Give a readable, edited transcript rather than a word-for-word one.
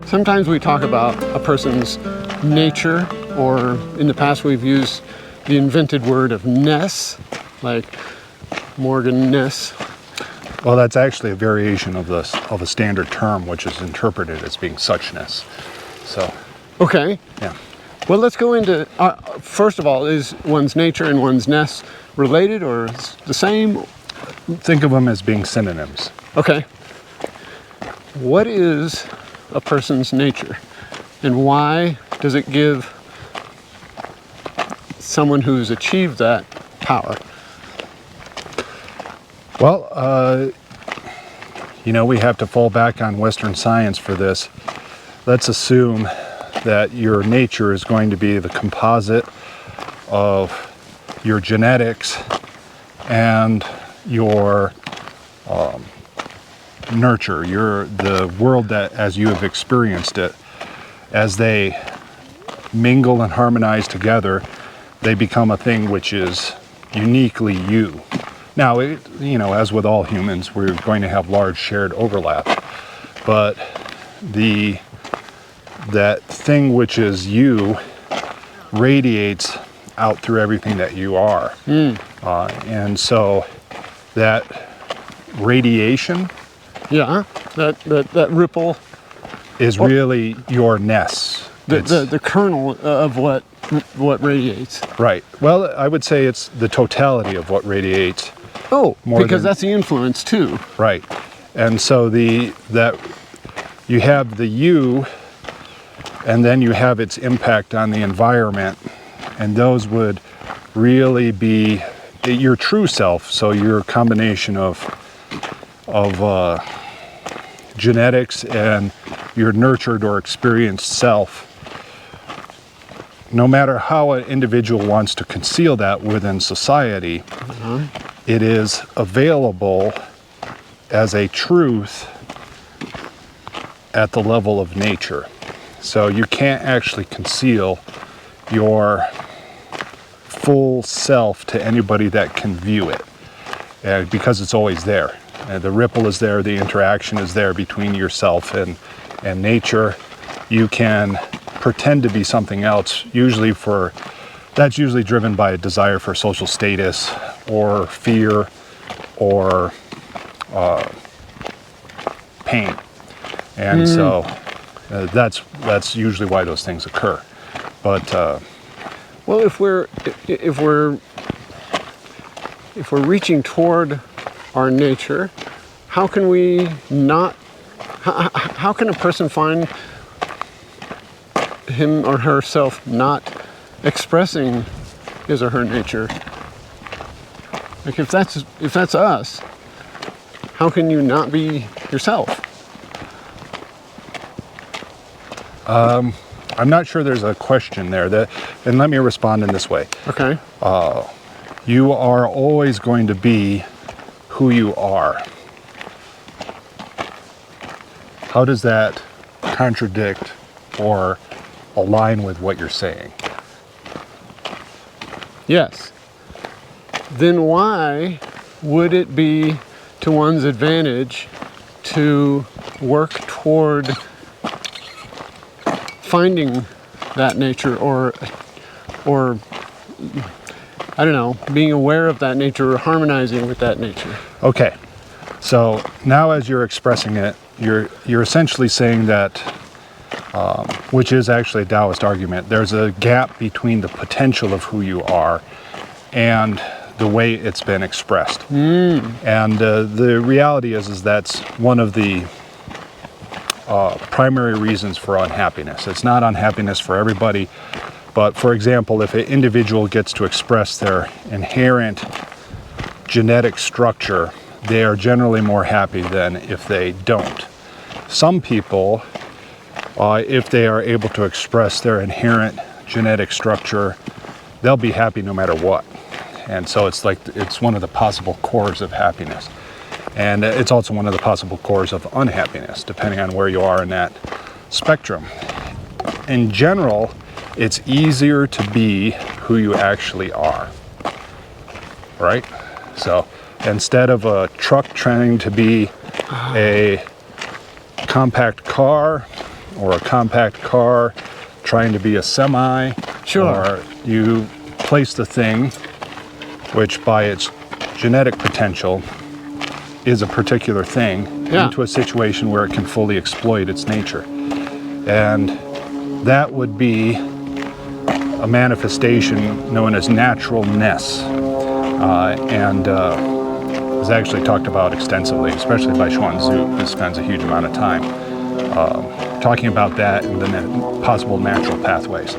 Sometimes we talk about a person's nature, or in the past we've used the invented word of ness, like Morgan Ness. Well, that's actually a variation of a standard term, which is interpreted as being suchness. So. Okay. Yeah. Well, let's go into, first of all, is one's nature and one's ness related or the same? Think of them as being synonyms. Okay. What is a person's nature, and why does it give someone who's achieved that power? Well, we have to fall back on Western science for this. Let's assume that your nature is going to be the composite of your genetics and your nurture, the world that as you have experienced it. As they mingle and harmonize together, they become a thing which is uniquely you. Now, as with all humans, we're going to have large shared overlap, but that thing which is you radiates out through everything that you are. And so that radiation, that ripple is really your ness. The kernel of what radiates. Right. Well, I would say it's the totality of what radiates. Oh, because that's the influence too. Right. And so that you have the you, and then you have its impact on the environment, and those would really be your true self. So your combination of genetics and your nurtured or experienced self. No matter how an individual wants to conceal that within society, it is available as a truth at the level of nature. So you can't actually conceal your full self to anybody that can view it, because it's always there. The ripple is there, the interaction is there between yourself and nature. You can pretend to be something else, that's usually driven by a desire for social status or fear or pain. And so that's usually why those things occur. But well, if we're reaching toward our nature, how can a person find him or herself not expressing his or her nature? Like if that's us, how can you not be yourself? I'm not sure there's a question there, and let me respond in this way. Okay. You are always going to be who you are. How does that contradict or align with what you're saying? Yes. Then why would it be to one's advantage to work toward finding that nature or I don't know, being aware of that nature or harmonizing with that nature? Okay. So now as you're expressing it, you're essentially saying that, which is actually a Taoist argument, there's a gap between the potential of who you are and the way it's been expressed. And the reality is that's one of the primary reasons for unhappiness. It's not unhappiness for everybody, but for example, if an individual gets to express their inherent genetic structure, they are generally more happy than if they don't. Some people, if they are able to express their inherent genetic structure, they'll be happy no matter what. And so it's one of the possible cores of happiness. And it's also one of the possible cores of unhappiness, depending on where you are in that spectrum. In general, it's easier to be who you actually are, right? So instead of a truck trying to be a compact car, or a compact car trying to be a semi. Sure. Or you place the thing, which by its genetic potential is a particular thing, into a situation where it can fully exploit its nature. And that would be a manifestation known as natural ness. And is actually talked about extensively, especially by Xuan Tzu, who spends a huge amount of time talking about that and the possible natural pathways.